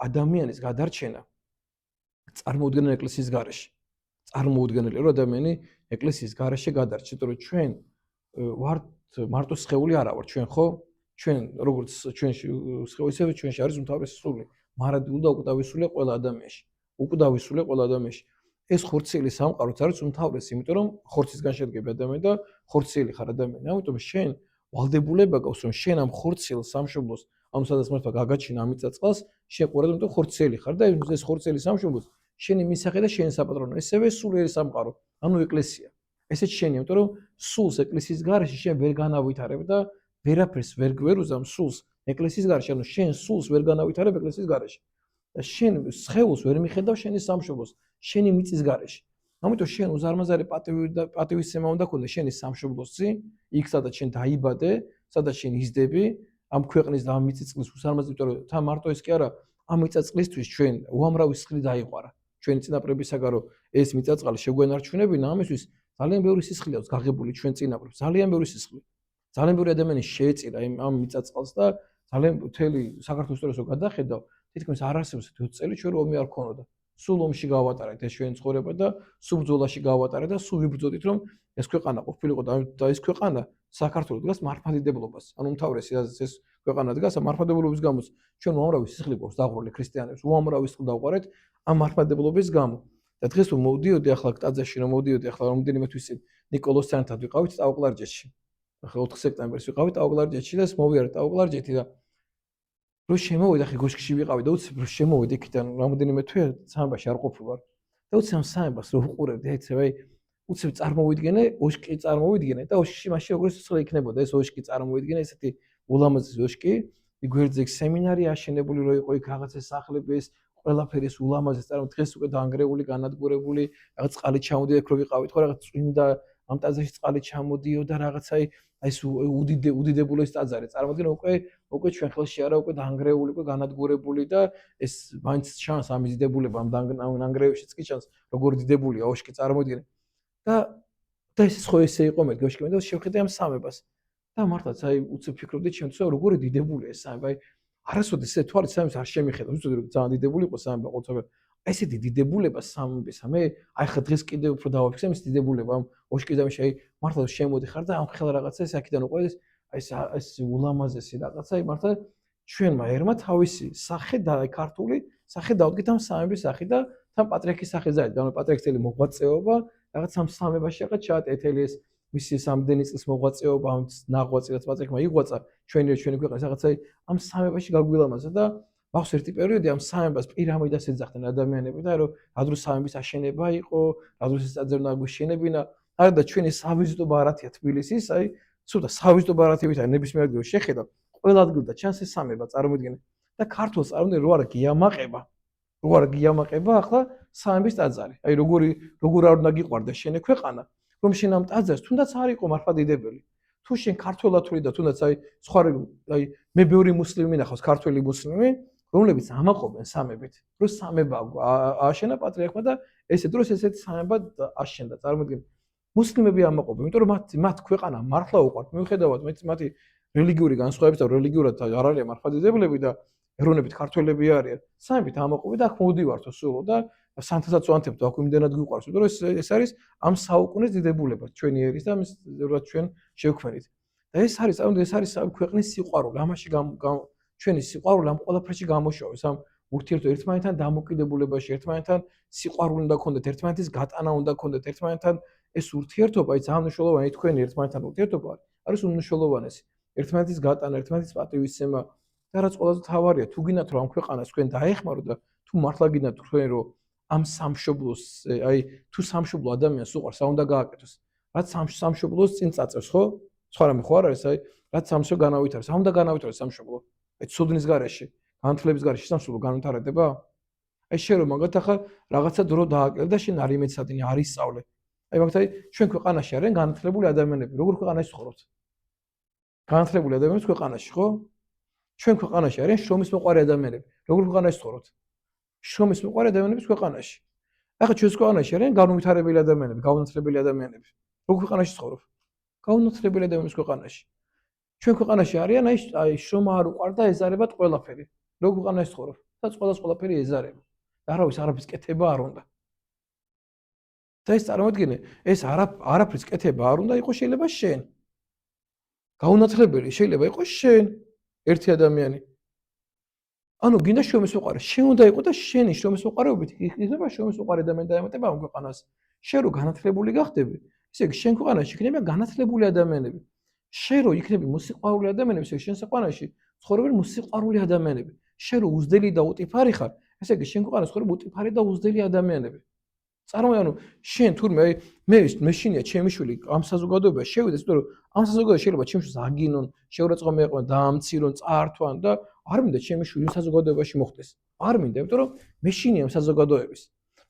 ადამიანის გადარჩენა წარმოუდგენელი ეკლესიის გარეშე. წარმოუდგენელი რომ ადამიანი ეკლესიის გარეშე გადარჩა, იმიტომ რომ ჩვენ ვართ მარტო სხეული არა ვართ, ჩვენ ხო? ჩვენ როგორც ჩვენში სხეული ისევე ჩვენში არის უმთავრესი სული. მარადიული და უკვდავისულია ყველა ადამიანში. უკვდავისულია ყველა ადამიანში. ეს ხორციელი სამყაროც არის უმთავრესი, იმიტომ რომ ხორცისგან შედგება ადამიანი და ხორციელი ხარ ადამიანი. ამიტომ შენ ვალდებულება გაქვს რომ შენ ამ ხორციელ სამშობლოს, ამ სადაც მართლა გაგაჩინა ამ მიწა-წყალს, შენ ყურადღება, იმიტომ ხორციელი ხარ და ეს ხორციელი სამშობლოს შენი მისაღე და შენი საპატრონო, ესევე სულიერი სამყარო, ანუ ეკლესია. ესეც შენია, იმიტომ რომ სულს ეკლესიის გარეშე შენ ვერ განავითარებ და ვერაფერს ვერ უზამ სულს ეკლესიის გარეშე, ანუ შენ სულს ვერ განავითარებ ეკლესიის გარეშე. და შენ სხეულს ვერ მიხედავ შენი სამშობლოს, შენი მიწის გარეშე. ამიტომ შენ უზარმაზარი პატივისცემა უნდა ქონდეს შენი სამშობლოსი, იქ სადაც შენ დაიბადე, სადაც შენ იზრდები, ამ ქვეყნის და ამ მიწისწყლის უზარმაზარი, იმიტომ რომ თან მარტო ის კი არა, ამ მიწისწყლისთვის ჩვენ უამრავი სისხლი დაიყვარა. ჩვენი წინაპრებისაგან რომ ეს მიწისწყალი შეგვენარჩუნებინა, ამისთვის ძალიან ბევრი სისხლი აქვს გაღებული ჩვენ წინაპრებს, ძალიან ბევრი სისხლი. ძალიან ბევრი ადამიანი შეეწირა ამ მიწისწყალს და ძალიან მთელი საქართველოს ისტორიას გადახედავ, თითქმის არ არსებობს 20 წელი ჩვენ ომი არ ქონოდა. სულ ომში გავატარეთ ეს ჩვენი ცხოვრება და სულ ბრძოლაში გავატარეთ და სულ ვიბრძოდით რომ ეს ქვეყანა ყოფილიყო და ეს ქვეყანა საქართველოს დგას მართლმადიდებლობას. ანუ უმთავრესი ეს ქვეყანა დგას მართლმადიდებლობის გამო ჩვენ უამრავი სისხლი გვაქვს დაღვრილი ქრისტიანებს, უამრავი სისხლი დავყარეთ ამ მართლმადიდებლობის გამო. და დღეს რომ მოვდიოდი ახლა ტაძარში რომ მოვდიოდი ახლა რამდენიმე თვის ნიკოლოსთან ვიყავით ტაოკლარჯეთში. ახლა 4 სექტემბერს ვიყავით ტაოკლარჯეთში და მოვიარეთ ტაოკლარჯეთი და რო შემოვიდა ხე გოშკში ვიყავი და უცებ რო შემოვიდა იქიდან რამდენიმე თვე სამებაში არ ყოფილვარ. და უცებ ამ სამებას რო ვყურებდი, ეცე უცებ წარმოვიდგენე, ოშკი წარმოვიდგენე და ოშკში მაშინ როგორ სიცოცხლე იქნებოდა ეს ოშკი წარმოვიდგენე, ესეთი ულამაზესი ოშკი, გვერდზე სემინარი აშენებული რო იყო იქ რაღაცა სახლები ეს ყველაფერი ეს ულამაზეს წარმო დღეს უკვე დაანგრეული, განადგურებული, რაღაც წყალი ჩამოდიოდა რო ვიყავით, ხო რაღაც წვიმდა ამ ტაძარში წყალი ჩამოდიოდა რაღაცა ეს უდიდებული ეს ტაძარი წარმოიდგინე უკვე ჩვენ ხელში არა უკვე დაანგრეული, უკვე განადგურებული და ეს მაინც ჩანს ამის დიდებულება ამ დაანგრევებშიც კი ჩანს როგორ დიდებულია ოშკი წარმოიდგინე და ეს ხო ესე იყო მე გოშკი მე და შევხედე ამ სამებას და მართლაც უცებ ფიქრობდი ჩემთვის როგორი დიდებულია ეს სამება არასოდეს ესე თვალით სამებს არ შემიხედავ უცებ რომ ძალიან დიდებული იყო სამება ყოველთვის ესეთი დიდებულება სამებისა მე ხა დღეს კიდე უფრო დავაფიქსე ეს დიდებულება ამ ოშკიდამში მართლა შემოდიხარ და ამ ხელ რაღაცა ეს აქედან უკვე ეს ულამაზესი რაღაცა მართლა ჩვენმა ერმა თავისი სახე და ქართული სახე დავდგეთ ამ სამების სახე და თან პატრიარქის სახე ზაიდ ანუ პატრიარქის მოღვაწეობა რაღაც ამ სამებაში რაღაც ჩაატეთელი ეს მისი სამდენი წლის მოღვაწეობა ამ ნაღვაწი რაც პატრიარქმა იღვაცა ჩვენი ქვეყნის რაღაცა ამ სამებაში გაგვილამაზა და მახსოვს ერთი პერიოდი ამ სამებას პირამიდას ეძახდნენ ადამიანები და რომ რადროს სამების აშენება იყო, რადროს ეს ტაძარი უნდა გვეშენებინა, არა და ჩვენი სავიზიტო ბარათია თბილისის, ცუდა სავიზიტო ბარათებით არის ნებისმიერ ადგილას შეხედა, ყველა ადგილდა ჩანს ეს სამება წარმოიდგინე და ქართულს წარმოიდგინე რო არა გიამაყება ახლა სამების ტაძარი. როგორ არ უნდა გიყვარდა შენი ქვეყანა, რომ შენ ამ ტაძარს თუნდაც არ იყო მართლმადიდებელი. თუ შენ ქართველათური და თუნდაც სხვა მე ბევრი მუსლიმი მინახავს ქართველი მუსლიმი რომლებიც ამაყობენ სამებით, რომ სამება ააშენა პატრიარქმა და ესე დროს ესეთი სამება აშენდა. წარმოიდგინე, მუსლიმები ამაყობენ, იმიტომ რომ მათ ქვეყანა მართლა უყვართ, მიუხედავად მათი რელიგიური განსხვავებისა და რელიგიურად არ არიან მართლმადიდებლები და ეროვნებით ქართველები არიან. სამებით ამაყობენ და აქ მოვდივართო სულო და სანთასაც ვანთებთ, აქ იმდენად გვიყვარს, იმიტომ რომ ეს არის ამ საუკუნის დიდებულება ჩვენი ერის და ამის ჩვენ შევქმნით. და ეს არის ქვეყნის სიყვარული, ამაში ჩვენი სიყვარული ამ ყველაფერში გამოშოვეს ამ ურთიერთო ერთმანეთთან დამოკიდებულებაში, ერთმანეთთან სიყვარული უნდა გქონდეთ, ერთმანეთის გატანა უნდა გქონდეთ, ერთმანეთთან ეს ურთიერთობა ძალიან მნიშვნელოვანია, თქვენი ერთმანეთთან ურთიერთობა არის უმნიშვნელოვანესი. ერთმანეთის გატანა, ერთმანეთის პატივისცემა და რაც ყველაზე მთავარია, თუ გინდათ რომ ამ ქვეყანას თქვენ დაეხმაროთ და თუ მართლა გინდათ თქვენ რომ ამ სამშობლოს, თუ სამშობლო ადამიანს უყვარს, უნდა გააკეთოს. რაც სამშობლოს წინ წაწევს, ხო? სხვა რამე ხო არ არის, რაც სამშობლო განავითაროს, უნდა განავითაროს სამშობლო. ცოდნის გარეშე, განათლების გარეშე სამშობლო განვითარდება? შენ რომ მაგათ ახლა რაღაცა დრო დააკლებ და შენ არ იმეცადინე, არ ისწავლე. მაგათი ჩვენ ქვეყანაში არიან განათლებული ადამიანები, როგორ ქვეყანაში ცხოვრობთ? განათლებული ადამიანები ქვეყანაში, ხო? ჩვენ ქვეყანაში არიან შრომის მოყვარე ადამიანები, როგორ ქვეყანაში ცხოვრობთ? შრომის მოყვარე ადამიანების ქვეყანაში. ახლა ჩვენს ქვეყანაში არიან განუვითარებელი ადამიანები, გაუნათლებელი ადამიანები. როგორ ქვეყანაში ცხოვრობ? გაუნათლებელი ადამიანების ქვეყანაში. ჩვენ ქვეყანაში არიან შრომა არ უყვარდა ეზარებათ ყველაფერი. როგორ ქვეყანაში ცხოვრობ? და ყველაფერი ეზარება. და არაფრის კეთება არ უნდა. და ეს წარმოიდგინე, ეს არაფრის კეთება არ უნდა იყოს შეიძლება შენ. გაუნათლებელი შეიძლება იყოს შენ, ერთი ადამიანი. ანუ გინდა შრომის უყარე, შენ უნდა იყო და შენი შრომის უყარეობით იქნება შრომის უყარე ადამიანი დაემატება ამ ქვეყანას. შენ რო განათლებული გახდები, ესე იგი შენ ქვეყანაში იქნება განათლებული ადამიანები. შენ რო იქნები მოსიყვარული ადამიანები, ესე იგი შენ ქვეყანაში ცხოვრობენ მოსიყვარული ადამიანები. შენ რო უზდელი და უტიფარი ხარ, ესე იგი შენ ქვეყანაში ცხოვრობენ უტიფარი და უზდელი ადამიანები. წარმოიდგინე, ანუ შენ თურმე მე შინია ჩემი შვილი ამ საზოგადოებაში შევიდეს, იმიტომ რომ ამ საზოგადოებაში შეიძლება ჩემს შვილს აგინონ, შეურაცხყოფა მიეყვნენ, დაამცირონ, წაართვან და არ მინდა ჩემი შვილი იმ საზოგადოებაში მოხდეს. არ მინდა, იმიტომ რომ მე შინია ამ საზოგადოების.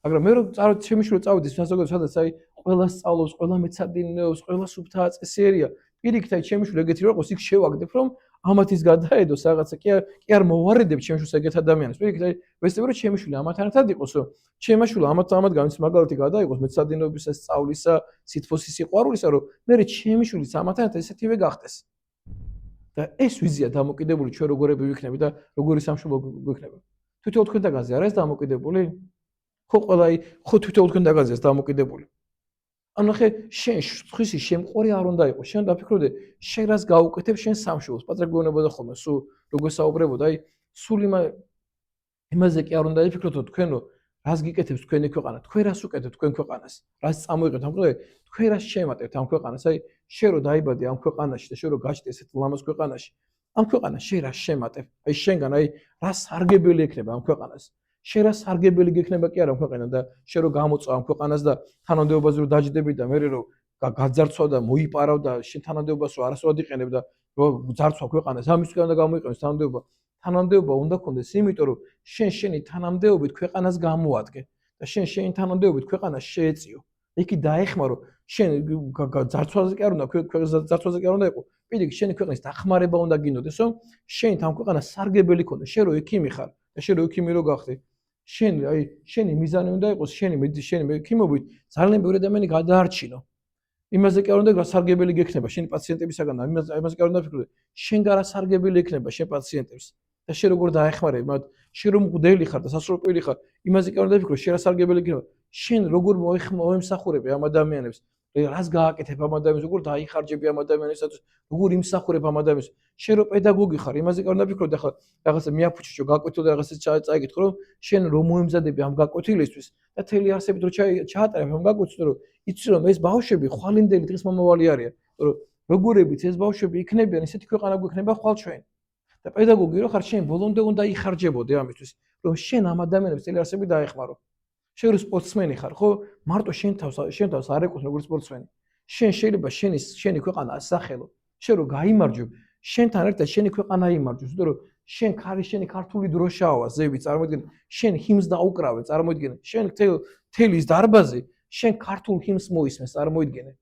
მაგრამ მე რო ჩემი შვილი წავიდეს საზოგადოებაში, სადაც აი ყველა სწავლობს, ყველა მეცადინეობს, ყველა სუფთაა წესიერია. პირიქით აი ჩემი შვილი ეგეთი რო იყოს, იქ შევაგდებ, რომ ამათ ის გადაედოს რაღაცა, კი არ მოვარიდებ ჩემს შვილს ეგეთ ადამიანებს. პირიქით აი ვეცდები რომ ჩემი შვილი ამათანათად იყოს, რომ ჩემი შვილი ამათგან ის მაგალითი გადაიღოს მეცადინეობისა, სწავლისა, სითბოსის სიყვარულისა, რომ მე ჩემი შვილიც ამათანათად ესეთივე გახდეს. და ეს ვიზია დამოკიდებული ჩვენ როგორები ვიქნები და როგორი სამშობლო გვიქნება. თვითონ თქვენთაგანზე არ არის დამოკიდებული? ხო თვითონ თქვენთაგანზე არის დამოკიდებული. ანუ ხე შენ ხისი შემყური არ უნდა იყოს. შენ დაფიქროდე, შენ რას გაუკეთებ შენ სამშობლოს. პატრა გეუბნებოდა ხოლმე, სულ როგორ საუბრებოდა, აი სულ იმაზე კი არ უნდა იფიქროთ, თქვენო რას გიკეთებს თქვენი ქვეყანა, თქვენ რას უკეთებთ თქვენ ქვეყანას, რას წამოიღებთ ამ ქვეყანაში, თქვენ რას შემატებთ ამ ქვეყანას, აი შენ რო დაიბადე ამ ქვეყანაში და შენ რო გაჩნდე ესეთ ლამაზ ქვეყანაში, ამ ქვეყანას შენ რას შემატებ, აი შენგან აი რა სარგებელი ექნება ამ ქვეყანას, შენ რა სარგებელი გექნება კი არა ამ ქვეყანა და შენ რო გამოწვა ამ ქვეყანას და თანამდებობაზე რო დაჯდები და მე რო გაძარცვა და მოიპარავ და შენ თანამდებობას რო არასოდეს იყენებ და რო ძარცვა ქვეყანას, ამის უკან უნდა გამოიყენოს თანამდებობა. თანამდებობა უნდა გქონდეს, იმიტომ რომ შენ შენი თანამდებობით ქვეყანას გამოადგე და შენ შენი თანამდებობით ქვეყანას შეეწიო. იქი დაეხმარო, შენ ძარცვაზე კი არ უნდა ძარცვაზე კი არ უნდა იყო. პირიქით, შენი ქვეყნის დახმარება უნდა გინდოდეს, რომ შენ თან ქვეყანას სარგებელი ქონდეს, შენ რო ექიმი ხარ და შენ რო ექიმი რო გახდე. შენი მიზანი უნდა იყოს, შენი ექიმობით ძალიან ბევრი ადამიანი გადაარჩინო. იმაზე კი არ უნდა გასარგებელი გექნება შენი პაციენტებისაგან და იმაზე კი არ უნდა ფიქრობ, შენ გარა სარგებელი ექნება შენ პაციენტებს. და შენ როგორ დაეხმარებ მათ, შენ რომ მღვდელი ხარ და სასწრაფოები ხარ, იმაზე კი არ უნდა ფიქრო, შენ რა სარგებელი იქნება, შენ როგორ მოემსახურებ ამ ადამიანებს, რას გააკეთებ ამ ადამიანებს, როგორ დაიხარჯები ამ ადამიანებსაც, როგორ იმსახურებ ამ ადამიანებს, შენ რო პედაგოგი ხარ, იმაზე კი არ უნდა ფიქრო, და ხა რაღაცა მიაფუჩიჩო, გაკვეთილ და რაღაცა წაიკითხო, რომ შენ რომ მოემზადები ამ გაკვეთილისთვის და თელი არსებით რო ჩაატარებ ამ გაკვეთილს, რომ იცი რომ ეს ბავშვები ხვალინდელი დღის მომავალი არიან, რომ როგორებიც ეს ბავშვები იქნებიან, ისეთი ქვეყანა გვექნება ხვალ ჩვენ. და პედაგოგი რო ხარ, შენ ბოლომდე უნდა იხარჯებოდე ამისთვის, რომ შენ ამ ადამიანებს წელი არსებით დაეხმარო. შენ რო სპორტსმენი ხარ, ხო? მარტო შენ თავს არ ეკუთვნ როგორც სპორტსმენი. შენ შეიძლება შენი ქვეყანა ასახელო. შენ რო გაიმარჯვებ, შენთან ერთად შენი ქვეყანა იმარჯვებს, იმიტომ რომ შენ შენი ქართული დროშაოა ზევი, წარმოიდგინე, შენ ჰიმს დაუკრავე, წარმოიდგინე, შენ თელის დარბაზი, შენ ქართულ ჰიმს მოისმენს, წარმოიდგინე.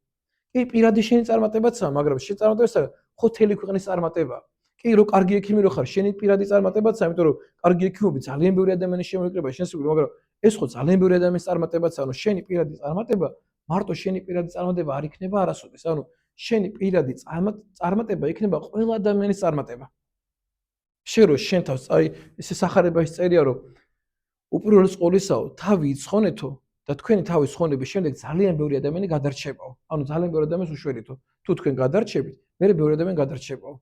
კი, პირადი შენი წარმატებაცაა, მაგრამ შენ წარმატებასა ხო თელი ქვეყნის წარმატებაა. კი, რო კარგი ექიმი რო ხარ, შენი პირადი წარმატებაცაა, იმიტომ რომ კარგი ექიმები ძალიან ბევრი ადამიანის შემოიკრება შენს უკრა, მაგრამ ეს ხო ძალიან ბევრი ადამიანის წარმატებაცაა, ანუ შენი პირადი წარმატება, მარტო შენი პირადი წარმატება არ იქნება არასოდეს, ანუ შენი პირადი წარმატება იქნება ყველა ადამიანის წარმატება. შენ რო შენ თავს აი ესე სახარებაში წერია, რომ უპირველეს ყოვლისაო, თავი იცხონეთო და თქვენი თავის ცხონების შემდეგ ძალიან ბევრი ადამიანი გადარჩებაო. ანუ ძალიან ბევრი ადამიანს უშველითო. თუ თქვენ გადარჩებით, მერე ბევრი ადამიანი გადარჩებაო.